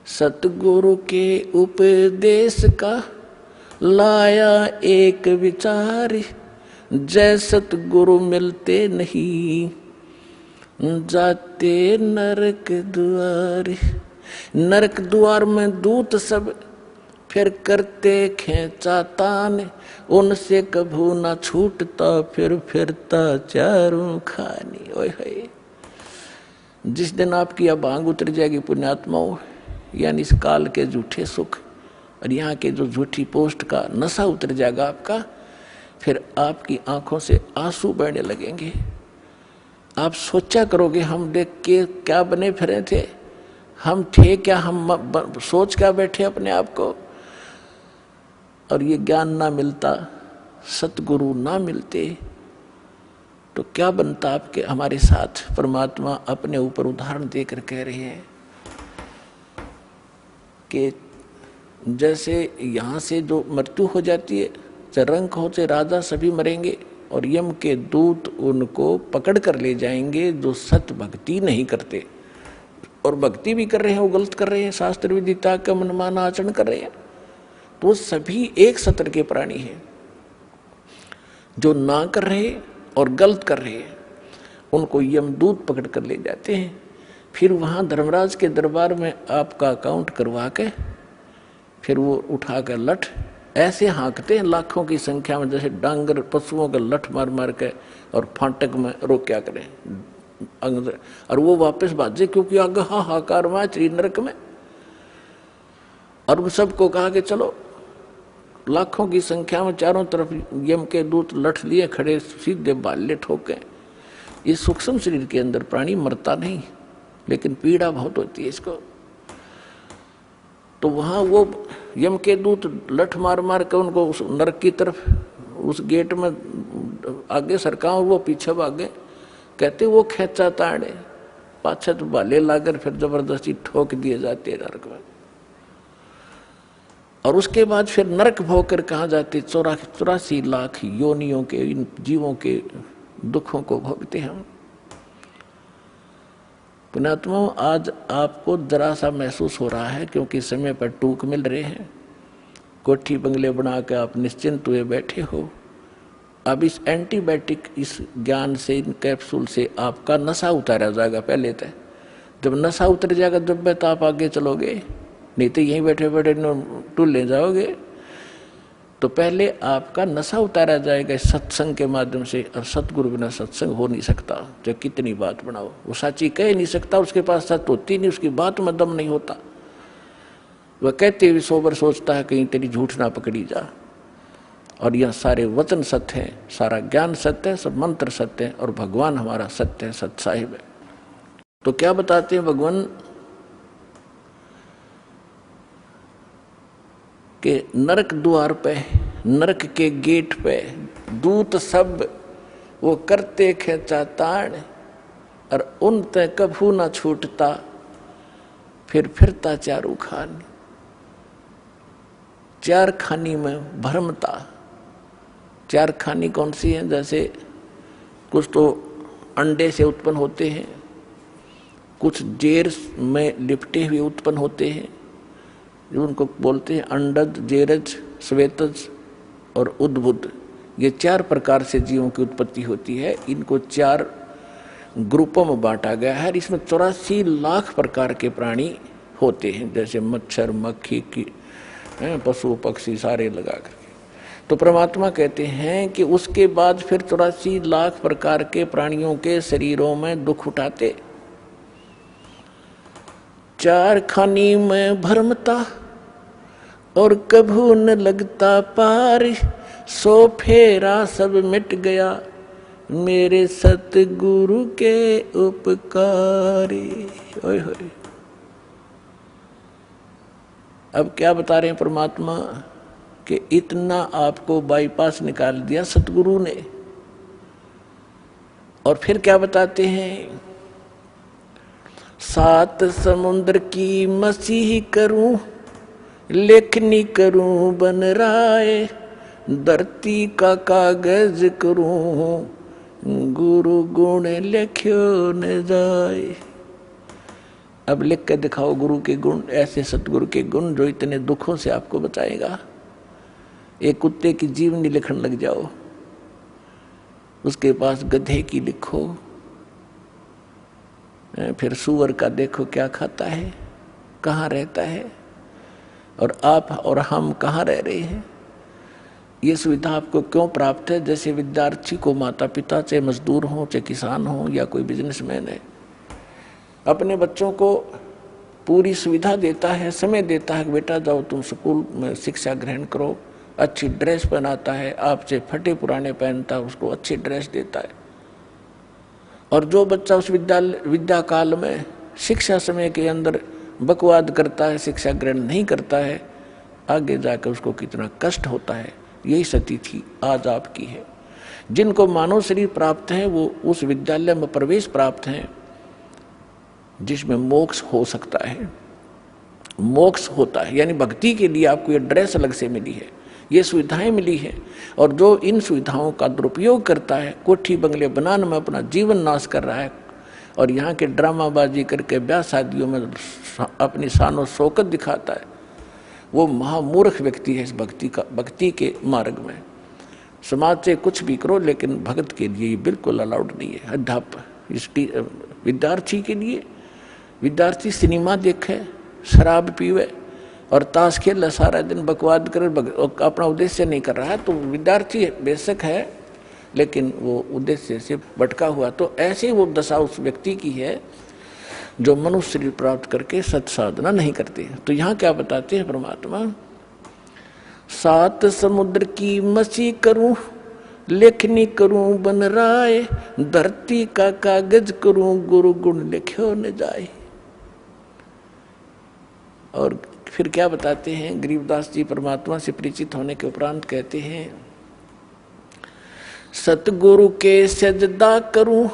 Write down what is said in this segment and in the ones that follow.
सतगुरु के उपदेश का लाया एक विचार, जय सतगुरु मिलते नहीं जाते नरक द्वार। नरक द्वार में दूत सब फिर करते खेचा तान, उनसे कभू ना छूटता फिर फिरता चारों खानी। ओए होए, जिस दिन आपकी अब भांग उतर जाएगी पुण्यात्माओं, यानी इस काल के झूठे सुख और यहाँ के जो झूठी पोस्ट का नशा उतर जाएगा आपका, फिर आपकी आंखों से आंसू बहने लगेंगे। आप सोचा करोगे हम देख के क्या बने फिरे थे, हम थे क्या, हम सोच क्या बैठे अपने आप को। और ये ज्ञान ना मिलता, सतगुरु ना मिलते तो क्या बनता आपके हमारे साथ। परमात्मा अपने ऊपर उदाहरण देकर कह रहे हैं कि जैसे यहाँ से जो मृत्यु हो जाती है, रंक हो से राजा सभी मरेंगे और यम के दूत उनको पकड़ कर ले जाएंगे जो सत भक्ति नहीं करते, और भक्ति भी कर रहे हैं वो गलत कर रहे हैं, शास्त्र विदिता का मनमाना आचरण कर रहे हैं, तो वो सभी एक सत्र के प्राणी हैं। जो ना कर रहे और गलत कर रहे हैं उनको यमदूत पकड़ कर ले जाते हैं। फिर वहाँ धर्मराज के दरबार में आपका अकाउंट करवा के फिर वो उठा कर लठ ऐसे हाँकते हैं लाखों की संख्या में, जैसे डांगर पशुओं का लठ मार मार के और फाटक में रोक क्या करें अंदर, और वो वापस भाजे क्योंकि आगे हाहाकार में श्री नरक में। और उन सबको कहा कि चलो, लाखों की संख्या में चारों तरफ यम के दूत लठ लिए खड़े, सीधे बाले ठोके। इस सूक्ष्म शरीर के अंदर प्राणी मरता नहीं, लेकिन पीड़ा बहुत होती है इसको। तो वहां वो यम के दूत लठ मार मार के उनको उस नरक की तरफ, उस गेट में आगे सरका, वो पीछे भागे। कहते वो खेचा ताड़े पाछे तो बाले लाकर फिर जबरदस्ती ठोक दिए जाते नरक में। और उसके बाद फिर नरक भोग कर कहाँ जाते, 84 लाख योनियों के इन जीवों के दुखों को भोगते हम। पुण्यात्माओं, आज आपको जरा सा महसूस हो रहा है क्योंकि समय पर टूक मिल रहे हैं, कोठी बंगले बना के आप निश्चिंत हुए बैठे हो। अब इस एंटीबायोटिक, इस ज्ञान से, इन कैप्सूल से आपका नशा उतारा जाएगा। पहले तो जब नशा उतर जाएगा जब तो आप आगे चलोगे, नहीं तो यहीं बैठे बैठे टूल ले जाओगे। तो पहले आपका नशा उतारा जाएगा सत्संग के माध्यम से, और सतगुरु बिना सत्संग हो नहीं सकता। जो कितनी बात बनाओ, वो साची कह नहीं सकता, उसके पास सत्य होती नहीं, उसकी बात में दम नहीं होता। वह कहते हुए सोबर सोचता है कहीं तेरी झूठ ना पकड़ी जा। और यह सारे वचन सत्य है, सारा ज्ञान सत्य है, सब मंत्र सत्य है, और भगवान हमारा सत्य है, सत साहिब है। तो क्या बताते हैं भगवान कि नरक द्वार पे, नरक के गेट पे दूत सब वो करते खेचा ताड़, और उन ते कभू ना छूटता फिर फिरता चारू खान। चार खानी में भरमता। चार खानी कौन सी है? जैसे कुछ तो अंडे से उत्पन्न होते हैं, कुछ जेर में लिपटे हुए उत्पन्न होते हैं, जो उनको बोलते हैं अंडज, जेरज, श्वेतज और उद्भुत। ये चार प्रकार से जीवों की उत्पत्ति होती है। इनको चार ग्रुपों में बांटा गया है। इसमें 84 लाख प्रकार के प्राणी होते हैं, जैसे मच्छर, मक्खी की, पशु पक्षी सारे लगा करके। तो परमात्मा कहते हैं कि उसके बाद फिर 84 लाख प्रकार के प्राणियों के शरीरों में दुख उठाते। चार खानी में भरमता और कभू न लगता पार, सो फेरा सब मिट गया मेरे सतगुरु के उपकारी। ओए होए, अब क्या बता रहे हैं परमात्मा कि इतना आपको बाईपास निकाल दिया सतगुरु ने। और फिर क्या बताते हैं, 7 समुद्र की मसीह करूं, लेखनी करूं बन राय, धरती का कागज करूं, गुरु गुण लिख्यो न जाए। अब लिख के दिखाओ गुरु के गुण, ऐसे सतगुरु के गुण जो इतने दुखों से आपको बचाएगा। एक कुत्ते की जीवनी लिखने लग जाओ, उसके पास गधे की लिखो, फिर सूअर का देखो क्या खाता है, कहाँ रहता है, और आप और हम कहाँ रह रहे हैं। ये सुविधा आपको क्यों प्राप्त है? जैसे विद्यार्थी को माता पिता, चाहे मजदूर हो, चाहे किसान हो, या कोई बिजनेसमैन है, अपने बच्चों को पूरी सुविधा देता है, समय देता है, बेटा जाओ तुम स्कूल में शिक्षा ग्रहण करो, अच्छी ड्रेस पहनाता है, आपसे फटे पुराने पहनता है, उसको अच्छी ड्रेस देता है। और जो बच्चा उस विद्या काल में शिक्षा समय के अंदर बकवाद करता है, शिक्षा ग्रहण नहीं करता है, आगे जाकर उसको कितना कष्ट होता है। यही स्थिति आज आपकी है। जिनको मानव शरीर प्राप्त है वो उस विद्यालय में प्रवेश प्राप्त है जिसमें मोक्ष हो सकता है, मोक्ष होता है। यानी भक्ति के लिए आपको ये ड्रेस अलग से मिली है, ये सुविधाएं मिली है। और जो इन सुविधाओं का दुरुपयोग करता है, कोठी बंगले बनाने में अपना जीवन नाश कर रहा है और यहाँ के ड्रामाबाजी करके ब्याह शादियों में अपनी शानो शौकत दिखाता है, वो महामूर्ख व्यक्ति है इस भक्ति के मार्ग में। समाज से कुछ भी करो लेकिन भगत के लिए ये बिल्कुल अलाउड नहीं है। अध्यापक विद्यार्थी के लिए, विद्यार्थी सिनेमा देखे, शराब पीवे और ताश खेल सारा दिन बकवाद करे, अपना उद्देश्य नहीं कर रहा है, तो विद्यार्थी बेशक है लेकिन वो उद्देश्य से भटका हुआ। तो ऐसे वो दशा उस व्यक्ति की है जो मनुष्य शरीर प्राप्त करके सत साधना नहीं करते। तो यहाँ क्या बताते हैं परमात्मा, सात समुद्र की मसी करूं, लेखनी करूं बन राय, धरती का कागज करूं, गुरु गुण लिखो न जाए। और फिर क्या बताते हैं, गरीबदास जी परमात्मा से परिचित होने के उपरांत कहते हैं, सतगुरु के सजदा करूं,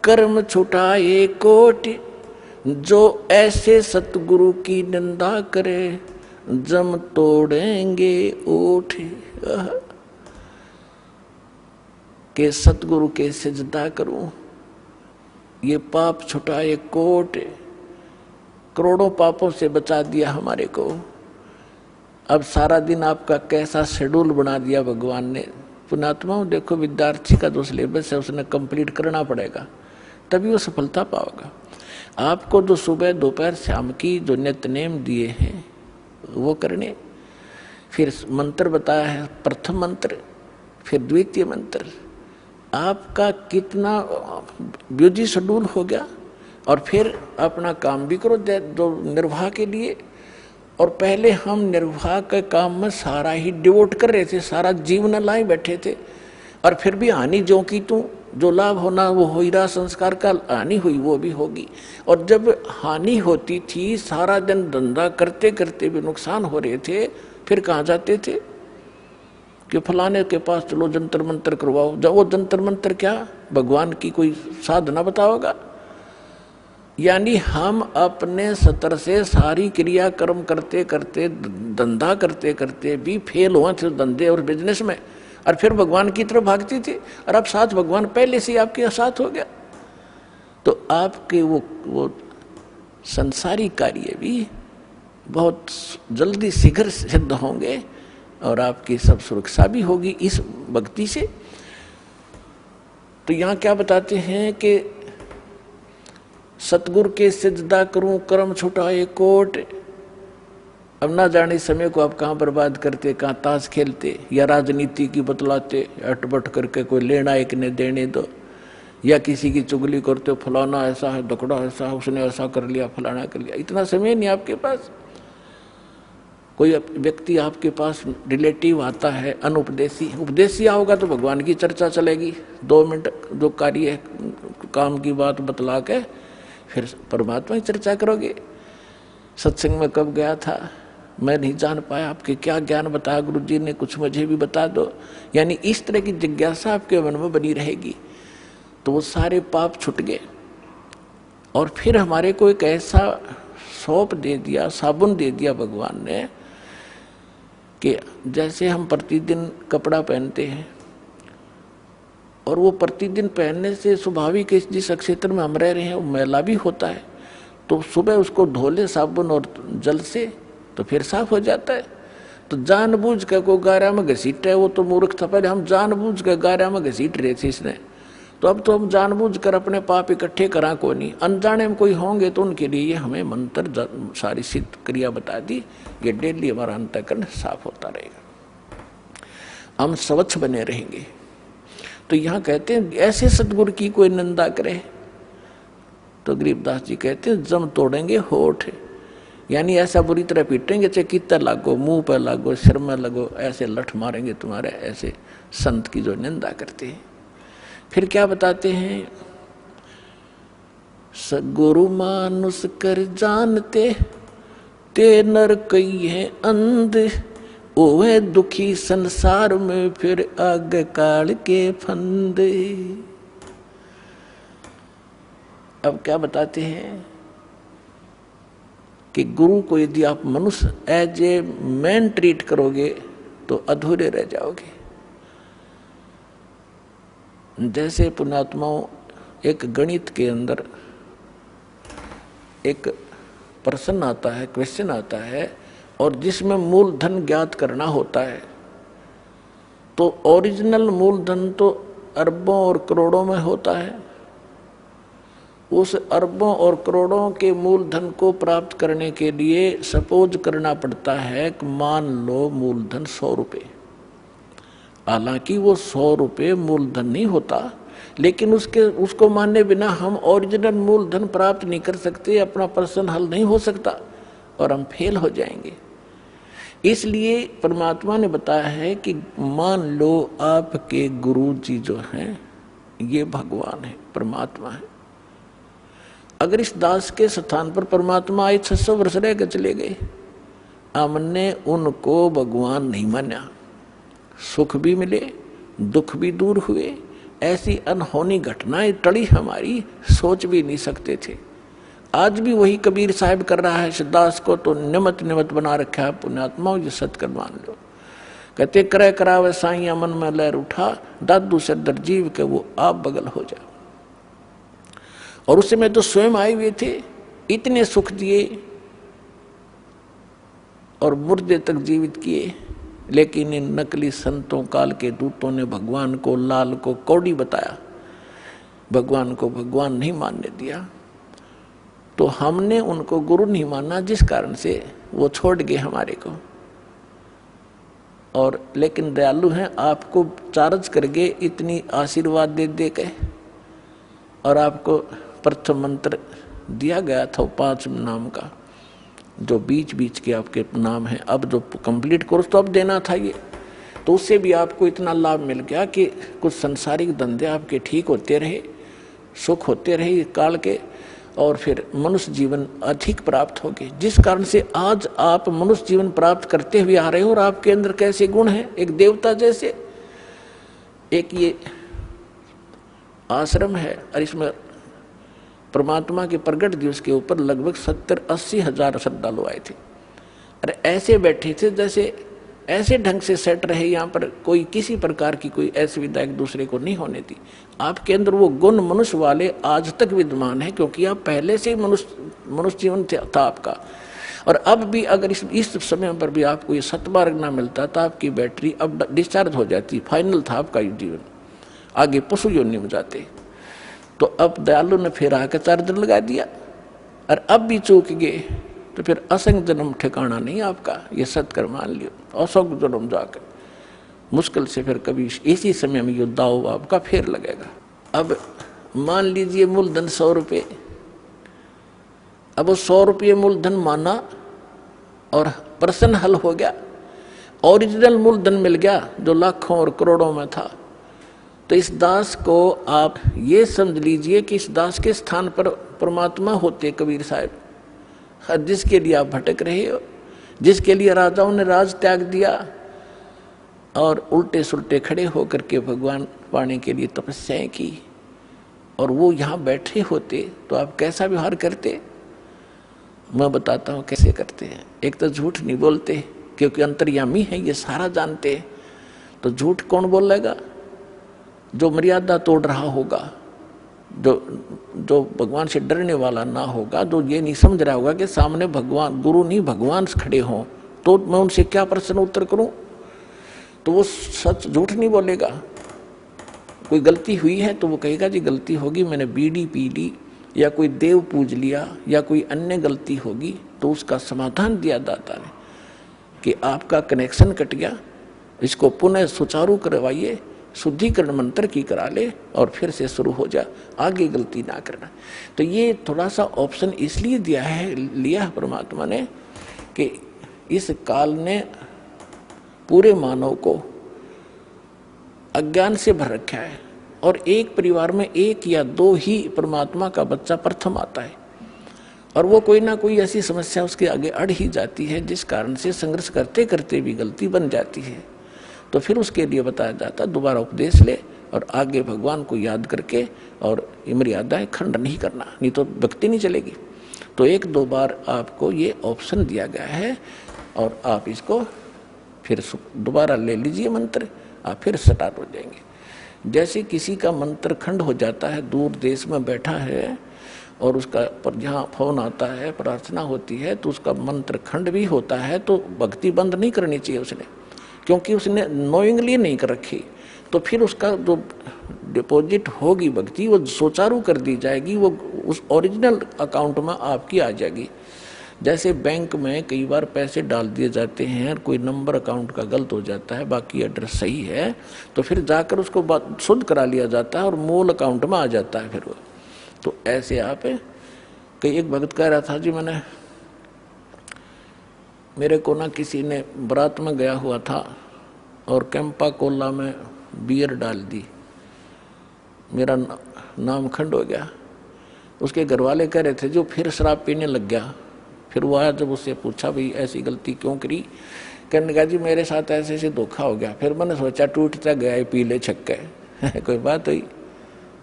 कर्म छुटाए कोटि, जो ऐसे सतगुरु की निंदा करे, जम तोड़ेंगे ओठ। के सतगुरु के सजदा करूं, ये पाप छुटाए कोट, करोड़ों पापों से बचा दिया हमारे को। अब सारा दिन आपका कैसा शेड्यूल बना दिया भगवान ने। पुण्यात्माओं देखो, विद्यार्थी का जो सिलेबस है उसने कंप्लीट करना पड़ेगा, तभी वो सफलता पाओगा। आपको जो सुबह दोपहर शाम की जो नित्य नेम दिए हैं वो करने, फिर मंत्र बताया है, प्रथम मंत्र फिर द्वितीय मंत्र, आपका कितना बिजी शेड्यूल हो गया। और फिर अपना काम भी करो जो निर्वाह के लिए। और पहले हम निर्वाह के काम में सारा ही डिवोट कर रहे थे, सारा जीवन लाए बैठे थे, और फिर भी हानि जो की तू, जो लाभ होना वो हो ही रहा, संस्कार का हानि हुई वो भी होगी। और जब हानि होती थी, सारा दिन धंधा करते करते भी नुकसान हो रहे थे, फिर कहाँ जाते थे कि फलाने के पास चलो जंतर मंतर करवाओ। जब वो जंतर मंतर क्या, भगवान की कोई साधना बताओगा। यानी हम अपने स्तर से सारी क्रिया कर्म करते करते, धंधा करते करते भी फेल हुए थे धंधे और बिजनेस में, और फिर भगवान की तरफ भागती थी। और अब साथ भगवान पहले से आपके साथ हो गया, तो आपके वो संसारी कार्य भी बहुत जल्दी शीघ्र सिद्ध होंगे और आपकी सब सुरक्षा भी होगी इस भक्ति से। तो यहाँ क्या बताते हैं कि सतगुरु के सजदा करूं, कर्म छुटाए कोट। अब ना जाने समय को आप कहाँ बर्बाद करते, कहाँ ताश खेलते, या राजनीति की बतलाते, अटबट करके कोई लेना एक ने देने दो, या किसी की चुगली करते हो, फलाना ऐसा है, दकड़ा ऐसा है, उसने ऐसा कर लिया, फलाना कर लिया। इतना समय नहीं आपके पास। कोई व्यक्ति आपके पास रिलेटिव आता है अनुपदेशी, उपदेशी आओगा तो भगवान की चर्चा चलेगी, 2 मिनट जो कार्य काम की बात बतला के फिर परमात्मा की चर्चा करोगे। सत्संग में कब गया था, मैं नहीं जान पाया, आपके क्या ज्ञान बताया गुरु जी ने, कुछ मुझे भी बता दो। यानी इस तरह की जिज्ञासा आपके मन में बनी रहेगी, तो वो सारे पाप छूट गए। और फिर हमारे को एक ऐसा सौंप दे दिया, साबुन दे दिया भगवान ने, कि जैसे हम प्रतिदिन कपड़ा पहनते हैं और वो प्रतिदिन पहनने से स्वाभाविक जिस क्षेत्र में हम रह रहे हैं वो मैला भी होता है, तो सुबह उसको धो ले साबुन और जल से तो फिर साफ हो जाता है। तो जानबूझ कर को गारा में घसीट है, वो तो मूर्ख था। पहले हम जानबूझ कर गारा में घसीट रहे थे इसने, तो अब तो हम जानबूझ कर अपने पाप इकट्ठे करा को नहीं। अनजाने में कोई होंगे तो उनके लिए ये हमें मंत्र सारी सिद्ध क्रिया बता दी। ये डेली हमारा अंतःकरण साफ होता रहेगा, हम स्वच्छ बने रहेंगे। तो यहाँ कहते हैं ऐसे सदगुरु की कोई निंदा करे तो गरीबदास जी कहते हैं जम तोड़ेंगे होठ, यानी ऐसा बुरी तरह पीटेंगे चाहे कितना लागो, मुंह पर लागो, सिर में लगो, ऐसे लठ मारेंगे तुम्हारे ऐसे संत की जो निंदा करते हैं। फिर क्या बताते हैं, सगुरु मानुष कर जानते ते नर कई है अंध, ओवे दुखी संसार में फिर आगे काल के फंदे। अब क्या बताते हैं कि गुरु को यदि आप मनुष्य एज ए मैन ट्रीट करोगे तो अधूरे रह जाओगे। जैसे पुण्यात्माओं, एक गणित के अंदर एक प्रश्न आता है, क्वेश्चन आता है, और जिसमें मूलधन ज्ञात करना होता है, तो ओरिजिनल मूलधन तो अरबों और करोड़ों में होता है। उस अरबों और करोड़ों के मूलधन को प्राप्त करने के लिए सपोज करना पड़ता है कि मान लो मूलधन 100 रुपये। हालांकि वो 100 रुपये मूलधन नहीं होता, लेकिन उसको मानने बिना हम ओरिजिनल मूलधन प्राप्त नहीं कर सकते, अपना प्रश्न हल नहीं हो सकता और हम फेल हो जाएंगे। इसलिए परमात्मा ने बताया है कि मान लो आपके गुरु जी जो हैं ये भगवान है, परमात्मा है। अगर इस दास के स्थान पर परमात्मा आए 600 वर्ष रह के चले गए, हमने उनको भगवान नहीं माना, सुख भी मिले, दुख भी दूर हुए, ऐसी अनहोनी घटनाएं टली हमारी, सोच भी नहीं सकते थे। आज भी वही कबीर साहब कर रहा है दास को, तो निमत निमत बना रखा है। पुण्यात्माओं ये सत्कर्म मान लो। कहते करे करावे साइया मन में लहर उठा, दादू से दर जीव के वो आप बगल हो जा। और उस समय तो स्वयं आए हुए थे, इतने सुख दिए और मुर्दे तक जीवित किए, लेकिन इन नकली संतों काल के दूतों ने भगवान को लाल को कौड़ी बताया, भगवान को भगवान नहीं मानने दिया। तो हमने उनको गुरु नहीं माना, जिस कारण से वो छोड़ गए हमारे को। और लेकिन दयालु हैं, आपको चार्ज कर गए इतनी आशीर्वाद दे दे के, और आपको प्रथम मंत्र दिया गया था 5 नाम का, जो बीच बीच के आपके नाम है। अब जो कंप्लीट कोर्स तो अब देना था ये, तो उससे भी आपको इतना लाभ मिल गया कि कुछ संसारिक धंधे आपके ठीक होते रहे, सुख होते रहे काल के, और फिर मनुष्य जीवन अधिक प्राप्त हो गए, जिस कारण से आज आप मनुष्य जीवन प्राप्त करते हुए आ रहे हो। और आपके अंदर कैसे गुण हैं, एक देवता जैसे। एक ये आश्रम है और इसमें परमात्मा के प्रगट दिवस के ऊपर लगभग 70-80 हजार श्रद्धालु आए थे। अरे ऐसे बैठे थे जैसे ऐसे ढंग से सेट रहे, यहाँ पर कोई किसी प्रकार की कोई असुविधा एक दूसरे को नहीं होने दी। आपके अंदर वो गुण मनुष्य वाले आज तक विद्यमान है, क्योंकि आप पहले से ही मनुष्य जीवन था आपका। और अब भी अगर इस समय पर भी आपको ये सतमार्ग ना मिलता तो आपकी बैटरी अब डिस्चार्ज हो जाती, फाइनल था आपका ये जीवन, आगे पशु योनि में जाते। तो अब दयालु ने फिर आकर चार्जर लगा दिया, और अब भी चूक गए तो फिर असंग जन्म ठिकाना नहीं आपका, ये सत्कर्म मान लियो। असंग जन्म जाकर मुश्किल से फिर कभी इसी समय में ये दाव आपका फिर लगेगा। अब मान लीजिए मूलधन 100 रुपये, अब वो 100 रुपये मूलधन माना और प्रश्न हल हो गया, ओरिजिनल मूलधन मिल गया जो लाखों और करोड़ों में था। तो इस दास को आप ये समझ लीजिए कि इस दास के स्थान पर परमात्मा होते कबीर साहब, जिसके लिए आप भटक रहे हो, जिसके लिए राजाओं ने राज त्याग दिया और उल्टे सुल्टे खड़े होकर के भगवान पाने के लिए तपस्याएं की, और वो यहाँ बैठे होते तो आप कैसा व्यवहार करते। मैं बताता हूँ कैसे करते हैं। एक तो झूठ नहीं बोलते, क्योंकि अंतर्यामी है, ये सारा जानते हैं। तो झूठ कौन बोलेगा, जो मर्यादा तोड़ रहा होगा, जो जो भगवान से डरने वाला ना होगा, जो ये नहीं समझ रहा होगा कि सामने भगवान, गुरु नहीं भगवान खड़े हों, तो मैं उनसे क्या प्रश्न उत्तर करूं, तो वो सच झूठ नहीं बोलेगा। कोई गलती हुई है तो वो कहेगा जी गलती होगी, मैंने बीड़ी पी ली या कोई देव पूज लिया या कोई अन्य गलती होगी, तो उसका समाधान दिया दाता ने कि आपका कनेक्शन कट गया, इसको पुनः सुचारू करवाइए, शुद्धिकरण मंत्र की करा ले और फिर से शुरू हो जा, आगे गलती ना करना। तो ये थोड़ा सा ऑप्शन इसलिए दिया है, लिया है परमात्मा ने कि इस काल ने पूरे मानव को अज्ञान से भर रखा है और एक परिवार में एक या दो ही परमात्मा का बच्चा प्रथम आता है और वो कोई ना कोई ऐसी समस्या उसके आगे अड़ ही जाती है जिस कारण से संघर्ष करते करते भी गलती बन जाती है। तो फिर उसके लिए बताया जाता दोबारा उपदेश ले और आगे भगवान को याद करके और मर्यादाएं खंड नहीं करना, नहीं तो भक्ति नहीं चलेगी। तो एक दो बार आपको ये ऑप्शन दिया गया है और आप इसको फिर दोबारा ले लीजिए मंत्र, आप फिर स्टार्ट हो जाएंगे। जैसे किसी का मंत्र खंड हो जाता है, दूर देश में बैठा है और उसका पर जहाँ फोन आता है, प्रार्थना होती है, तो उसका मंत्र खंड भी होता है, तो भक्ति बंद नहीं करनी चाहिए उसने, क्योंकि उसने नोइंगली नहीं कर रखी। तो फिर उसका जो डिपॉजिट होगी भक्ति वो सुचारू कर दी जाएगी, वो उस ओरिजिनल अकाउंट में आपकी आ जाएगी। जैसे बैंक में कई बार पैसे डाल दिए जाते हैं, कोई नंबर अकाउंट का गलत हो जाता है, बाकी एड्रेस सही है, तो फिर जाकर उसको शुद्ध करा लिया जाता है और मूल अकाउंट में आ जाता है फिर वो। तो ऐसे आप कई, एक भगत कह रहा था जी मेरे को ना किसी ने बारात में गया हुआ था और कैंपा कोला में बियर डाल दी, मेरा नाम खंड हो गया। उसके घर वाले कह रहे थे जो फिर शराब पीने लग गया। फिर वो आया, जब उससे पूछा भाई ऐसी गलती क्यों करी, कहने लगा जी मेरे साथ ऐसे ऐसे धोखा हो गया। फिर मैंने सोचा टूटता गया पीले छक्के कोई बात हुई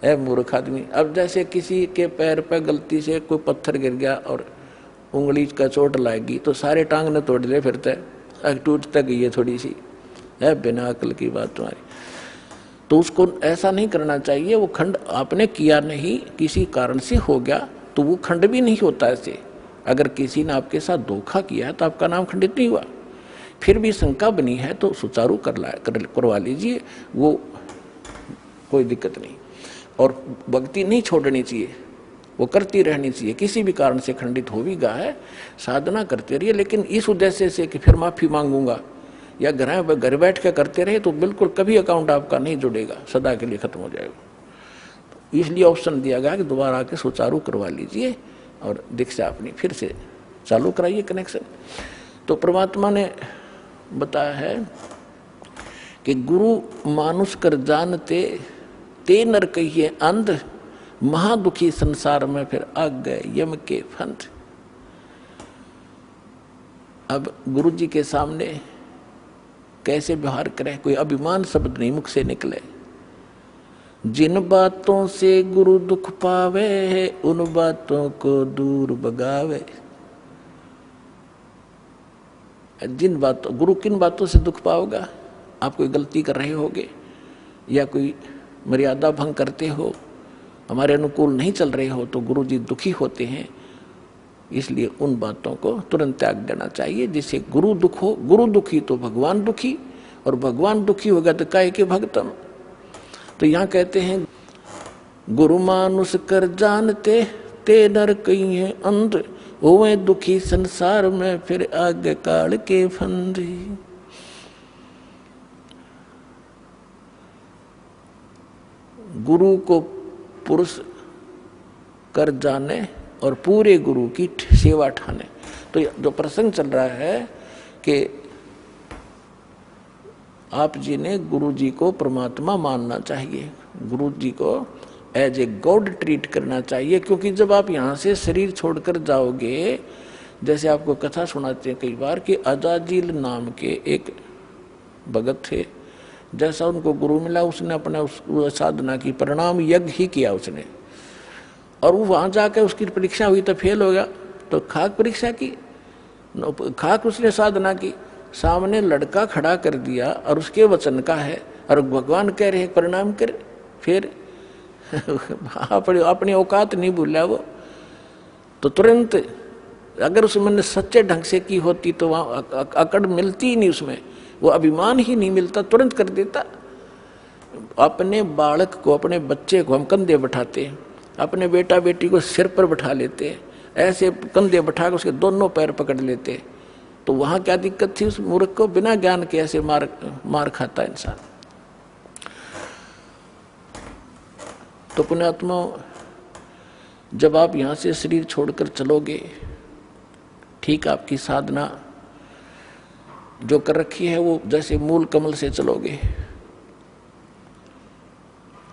है मूर्ख आदमी। अब जैसे किसी के पैर पर गलती से कोई पत्थर गिर गया और उंगली का चोट लाएगी तो सारे टांग ने तोड़ ले फिरते, टूट तक गई है थोड़ी सी, है बिना अकल की बात तुम्हारी। तो उसको ऐसा नहीं करना चाहिए। वो खंड आपने किया नहीं, किसी कारण से हो गया तो वो खंड भी नहीं होता ऐसे। अगर किसी ने आपके साथ धोखा किया तो आपका नाम खंडित नहीं हुआ। फिर भी शंका बनी है तो सुचारू करवा लीजिए, वो कोई दिक्कत नहीं। और भक्ति नहीं छोड़नी चाहिए, वो करती रहनी चाहिए। किसी भी कारण से खंडित हो भी गया है, साधना करते रहिए, लेकिन इस उद्देश्य से कि फिर माफी मांगूंगा या घर बैठ के करते रहे तो बिल्कुल कभी अकाउंट आपका नहीं जुड़ेगा, सदा के लिए खत्म हो जाएगा। तो इसलिए ऑप्शन दिया गया कि दोबारा आके सुचारू करवा लीजिए और दीक्षा अपनी फिर से चालू कराइए कनेक्शन। तो परमात्मा ने बताया है कि गुरु मानुष कर जानते ते नर कहिए अंध, महादुखी संसार में फिर आ गए यम के फंद। अब गुरु जी के सामने कैसे व्यवहार करें, कोई अभिमान शब्द नहीं मुख से निकले। जिन बातों से गुरु दुख पावे उन बातों को दूर भगावे। जिन बातों, गुरु किन बातों से दुख पाओगा, आप कोई गलती कर रहे होगे या कोई मर्यादा भंग करते हो, हमारे अनुकूल नहीं चल रहे हो, तो गुरु जी दुखी होते हैं। इसलिए उन बातों को तुरंत त्याग देना चाहिए जिससे गुरु दुख हो। गुरु दुखी तो भगवान दुखी, और भगवान दुखी होगा तो काहे के भक्तम। तो यहाँ कहते हैं गुरु मानुष कर जानते ते नर कहीं है अंध, होवे दुखी संसार में फिर आगे काल के फंद। गुरु को पुरुष कर जाने और पूरे गुरु की सेवा ठाने। तो जो प्रसंग चल रहा है कि आप जी ने गुरु जी को परमात्मा मानना चाहिए, गुरु जी को एज ए गॉड ट्रीट करना चाहिए। क्योंकि जब आप यहाँ से शरीर छोड़कर जाओगे, जैसे आपको कथा सुनाते हैं कई बार कि अजाजिल नाम के एक भगत थे, जैसा उनको गुरु मिला उसने अपने साधना की परिणाम यज्ञ ही किया उसने, और वो वहाँ जाकर उसकी परीक्षा हुई तो फेल हो गया। तो खाक परीक्षा की, खाक उसने साधना की, सामने लड़का खड़ा कर दिया और उसके वचन का है और भगवान कह रहे परिणाम कर। फिर अपनी औकात नहीं भूला वो, तो तुरंत अगर उसमें सच्चे ढंग से की होती तो वहाँ अकड़ मिलती ही नहीं, उसमें वो अभिमान ही नहीं मिलता, तुरंत कर देता। अपने बालक को, अपने बच्चे को हम कंधे बैठाते हैं, अपने बेटा बेटी को सिर पर बैठा लेते हैं, ऐसे कंधे बैठा कर उसके दोनों पैर पकड़ लेते हैं, तो वहाँ क्या दिक्कत थी उस मूर्ख को? बिना ज्ञान के ऐसे मार खाता इंसान। तो पुण्यात्मा, जब आप यहाँ से शरीर छोड़कर चलोगे, ठीक आपकी साधना जो कर रखी है वो जैसे मूल कमल से चलोगे,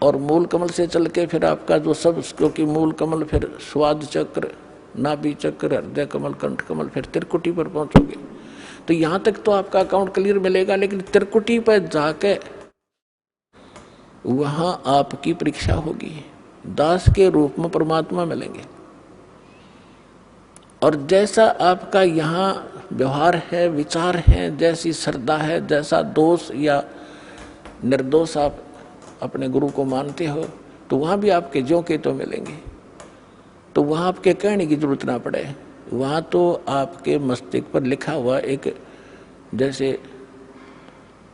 और मूल कमल से चल के फिर आपका जो सब, क्योंकि मूल कमल फिर स्वाद चक्र, नाभि चक्र, हृदय कमल, कंठ कमल, फिर त्रिकुटी पर पहुंचोगे। तो यहाँ तक तो आपका अकाउंट क्लियर मिलेगा, लेकिन त्रिकुटी पर जाके वहां आपकी परीक्षा होगी। दास के रूप में परमात्मा मिलेंगे, और जैसा आपका यहाँ व्यवहार है, विचार है, जैसी श्रद्धा है, जैसा दोष या निर्दोष आप अपने गुरु को मानते हो, तो वहाँ भी आपके ज्यों के तो मिलेंगे। तो वहाँ आपके कहने की जरूरत ना पड़े, वहाँ तो आपके मस्तिष्क पर लिखा हुआ एक, जैसे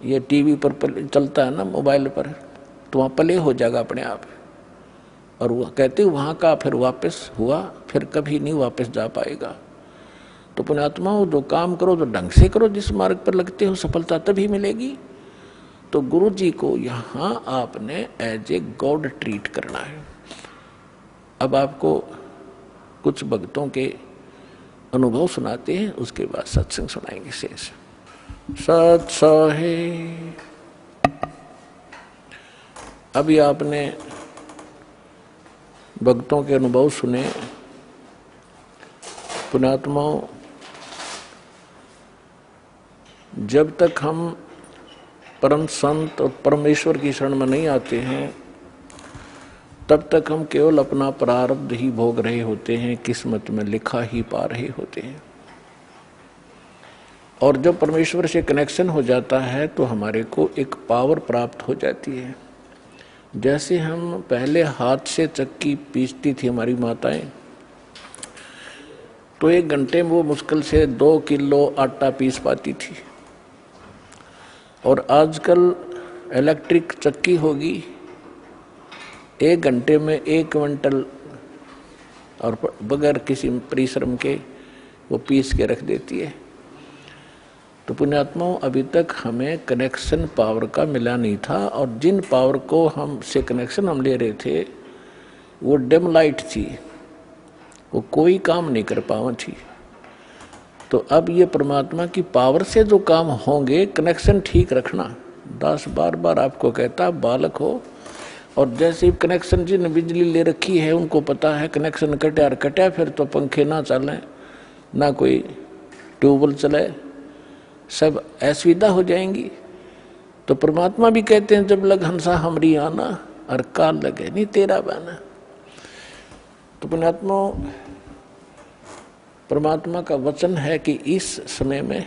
ये टीवी पर चलता है ना, मोबाइल पर, तो वहाँ प्ले हो जाएगा अपने आप। और वह कहते वहाँ का फिर वापस हुआ, फिर कभी नहीं वापस जा पाएगा। तो पुण्यात्माओं, जो काम करो तो ढंग से करो, जिस मार्ग पर लगते हो सफलता तभी मिलेगी। तो गुरु जी को यहाँ आपने एज ए गॉड ट्रीट करना है। अब आपको कुछ भक्तों के अनुभव सुनाते हैं, उसके बाद सत्संग सुनाएंगे शेष। सत्सहे अभी आपने भक्तों के अनुभव सुने। पुण्यात्माओं, जब तक हम परम संत और परमेश्वर की शरण में नहीं आते हैं, तब तक हम केवल अपना प्रारब्ध ही भोग रहे होते हैं, किस्मत में लिखा ही पा रहे होते हैं। और जब परमेश्वर से कनेक्शन हो जाता है तो हमारे को एक पावर प्राप्त हो जाती है। जैसे हम पहले हाथ से चक्की पीसती थी हमारी माताएं, तो 1 घंटे में वो मुश्किल से 2 किलो आटा पीस पाती थी। और आजकल इलेक्ट्रिक चक्की होगी, 1 घंटे में 1 क्विंटल और बगैर किसी परिश्रम के वो पीस के रख देती है। तो पुण्यात्माओं, अभी तक हमें कनेक्शन पावर का मिला नहीं था, और जिन पावर को हम से कनेक्शन हम ले रहे थे वो डिम लाइट थी, वो कोई काम नहीं कर पावा थी। तो अब ये परमात्मा की पावर से जो काम होंगे, कनेक्शन ठीक रखना। दास बार बार आपको कहता, बालक हो, और जैसे ही कनेक्शन जिन बिजली ले रखी है उनको पता है कनेक्शन कटा और कटा, फिर तो पंखे ना चलें, ना कोई ट्यूबवेल चले, सब असुविधा हो जाएंगी। तो परमात्मा भी कहते हैं, जब लग हंसा हमरी आना, और काल लगे नहीं तेरा बाना। तो पुण्यात्मा, परमात्मा का वचन है कि इस समय में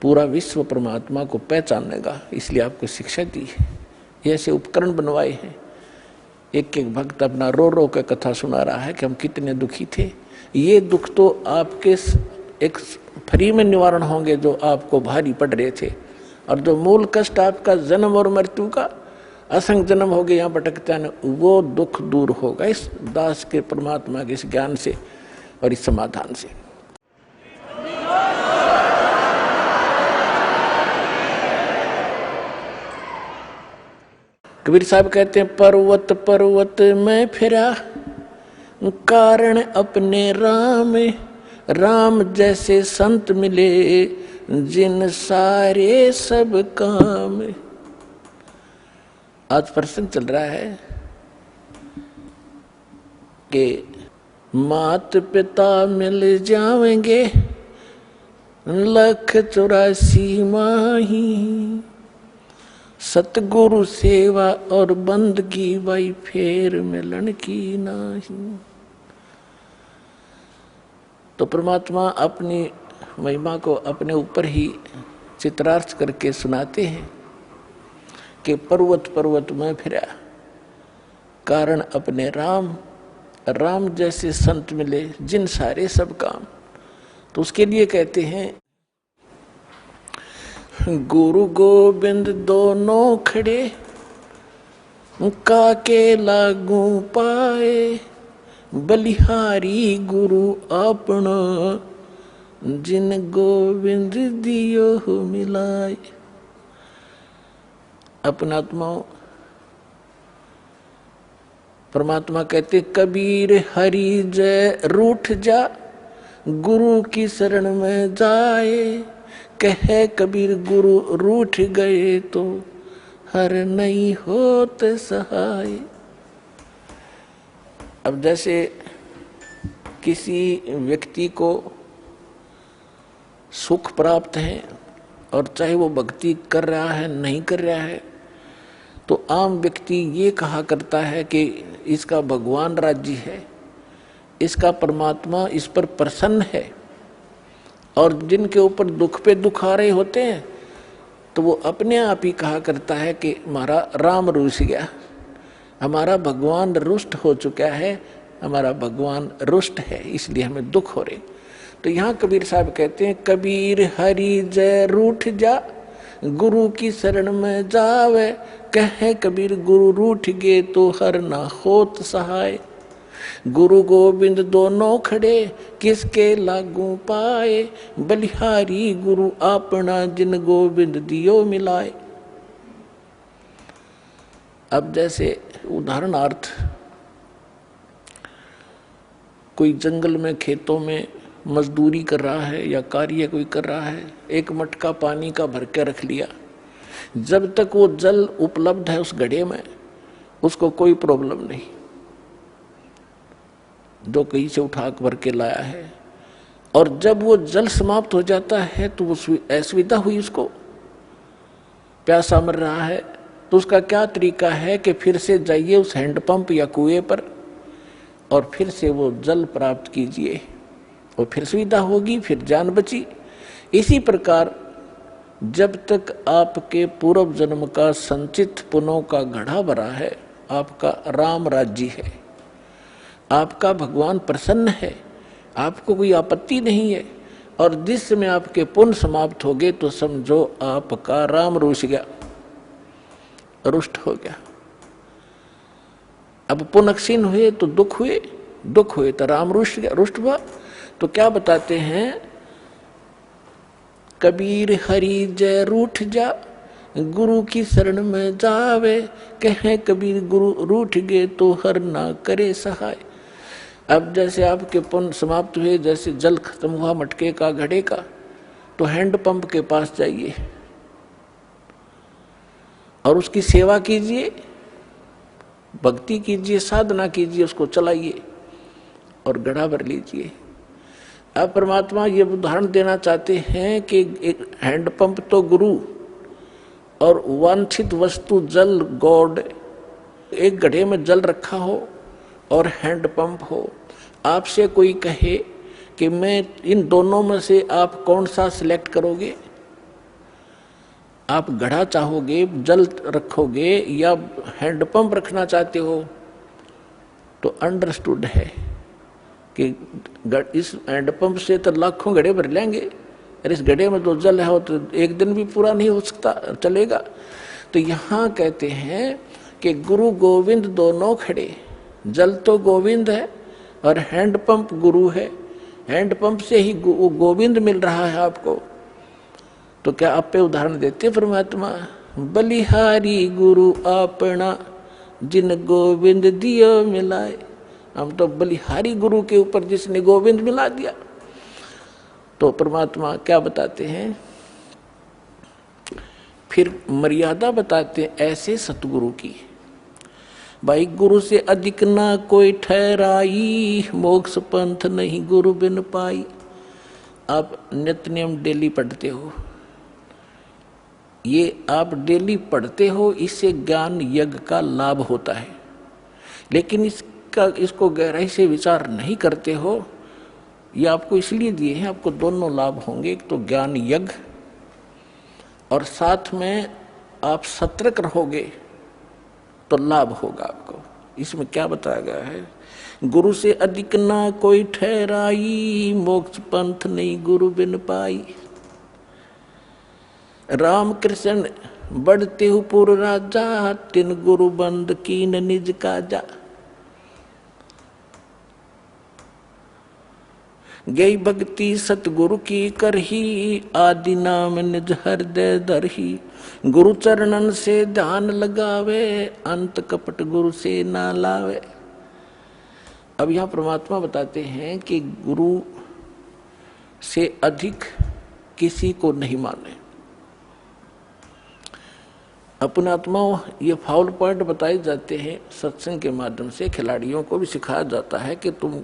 पूरा विश्व परमात्मा को पहचानेगा, इसलिए आपको शिक्षा दी है, ऐसे उपकरण बनवाए हैं। एक एक भक्त अपना रो रो के कथा सुना रहा है कि हम कितने दुखी थे। ये दुख तो आपके एक फ्री में निवारण होंगे जो आपको भारी पड़ रहे थे, और जो मूल कष्ट आपका जन्म और मृत्यु का, असंग जन्म हो गए यहाँ भटकता है, वो दुख दूर होगा इस दास के परमात्मा के इस ज्ञान से और इस समाधान से। कबीर साहब कहते हैं, पर्वत पर्वत में फिरा, कारण अपने राम, राम जैसे संत मिले, जिन सारे सब काम। आज प्रसंग चल रहा है कि मात पिता मिल जाएंगे, 184 माही, सतगुरु सेवा और बंदगी भाई फेर मिलन की नाही। तो परमात्मा अपनी महिमा को अपने ऊपर ही चित्रार्थ करके सुनाते हैं कि पर्वत पर्वत में फिरा, कारण अपने राम, राम जैसे संत मिले जिन सारे सब काम। तो उसके लिए कहते हैं गुरु गोविंद दोनों खड़े काके लागू पाए, बलिहारी गुरु अपना जिन गोविंद दियो मिलाए। अपना आत्माओं, परमात्मा कहते कबीर हरि जय रूठ जा, गुरु की शरण में जाए। कहे कबीर गुरु रूठ गए तो हर नहीं होत सहाय। अब जैसे किसी व्यक्ति को सुख प्राप्त है और चाहे वो भक्ति कर रहा है नहीं कर रहा है, तो आम व्यक्ति ये कहा करता है कि इसका भगवान राज्य है, इसका परमात्मा इस पर प्रसन्न है। और जिनके ऊपर दुख पे दुख आ रहे होते हैं तो वो अपने आप ही कहा करता है कि हमारा राम रुस गया, हमारा भगवान रुष्ट हो चुका है, हमारा भगवान रुष्ट है, इसलिए हमें दुख हो रहे। तो यहाँ कबीर साहब कहते हैं कबीर हरि जय रूठ जा, गुरु की शरण में जावे। कहे कबीर गुरु रूठ गए तो हर ना होत सहाय। गुरु गोविंद दोनों खड़े किसके लागू पाए, बलिहारी गुरु अपना जिन गोविंद दियो मिलाए। अब जैसे उदाहरणार्थ कोई जंगल में खेतों में मजदूरी कर रहा है या कार्य कोई कर रहा है, एक मटका पानी का भर के रख लिया। जब तक वो जल उपलब्ध है उस घड़े में उसको कोई प्रॉब्लम नहीं, जो कहीं से उठा भर के लाया है। और जब वो जल समाप्त हो जाता है तो वो असुविधा हुई, उसको प्यासा मर रहा है, तो उसका क्या तरीका है कि फिर से जाइए उस हैंडपंप या कुएं पर और फिर से वो जल प्राप्त कीजिए, और फिर सुविधा होगी, फिर जान बची। इसी प्रकार जब तक आपके पूर्व जन्म का संचित पुण्यों का घड़ा भरा है, आपका राम राज्य है, आपका भगवान प्रसन्न है, आपको कोई आपत्ति नहीं है। और जिस समय आपके पुण्य समाप्त हो गए तो समझो आपका राम रुस गया, रुष्ट हो गया। अब पुण्य क्षीण हुए तो दुख हुए, दुख हुए तो राम रुष्ट गया, रुष्ट हुआ। तो क्या बताते हैं कबीर हरि जय रूठ जा, गुरु की शरण में जावे। कहे कबीर गुरु रूठ गए तो हर ना करे सहाय। अब जैसे आपके पुण्य समाप्त हुए, जैसे जल खत्म हुआ मटके का घड़े का, तो हैंडपंप के पास जाइए और उसकी सेवा कीजिए, भक्ति कीजिए, साधना कीजिए, उसको चलाइए और घड़ा भर लीजिए। अब परमात्मा ये उदाहरण देना चाहते हैं कि एक हैंडपंप तो गुरु और वांछित वस्तु जल गॉड, एक घड़े में जल रखा हो और हैंडपंप हो। आपसे कोई कहे कि मैं इन दोनों में से आप कौन सा सिलेक्ट करोगे, आप घड़ा चाहोगे, जल रखोगे या हैंडपंप रखना चाहते हो, तो अंडरस्टूड है कि इस हैंडपंप से तो लाखों घड़े भर लेंगे, और इस घड़े में तो जल है तो एक दिन भी पूरा नहीं हो सकता, चलेगा। तो यहाँ कहते हैं कि गुरु गोविंद दोनों खड़े, जल तो गोविंद है और हैंडपंप गुरु है, हैंडपंप से ही गोविंद मिल रहा है आपको। तो क्या आप पे उदाहरण देते परमात्मा, बलिहारी गुरु अपना जिन गोविंद दियो मिलाए। हम तो बलिहारी गुरु के ऊपर जिसने गोविंद मिला दिया। तो परमात्मा क्या बताते हैं, फिर मर्यादा बताते हैं ऐसे सतगुरु की। भाई गुरु से अधिक ना कोई ठहराई, मोक्ष पंथ नहीं गुरु बिन पाई। आप नित्य नियम डेली पढ़ते हो, ये आप डेली पढ़ते हो, इससे ज्ञान यज्ञ का लाभ होता है। लेकिन इसको गहराई से विचार नहीं करते हो, ये आपको इसलिए दिए हैं, आपको दोनों लाभ होंगे। एक तो ज्ञान यज्ञ और साथ में आप सतर्क रहोगे तो लाभ होगा आपको। इसमें क्या बताया गया है? गुरु से अधिक ना कोई ठहराई, मोक्ष पंथ नहीं गुरु बिन पाई। राम कृष्ण बढ़ते हु पुर राजा, तिन गुरु बंद कीन निज काजा। गई भक्ति सतगुरु की करही, आदि नाम निज हृदय धरही। गुरु चरणन से ध्यान लगावे, अंत कपट गुरु से ना लावे। अब यहां परमात्मा बताते हैं कि गुरु से अधिक किसी को नहीं माने। अपनात्माओं, ये फाउल पॉइंट बताए जाते हैं सत्संग के माध्यम से। खिलाड़ियों को भी सिखाया जाता है कि तुम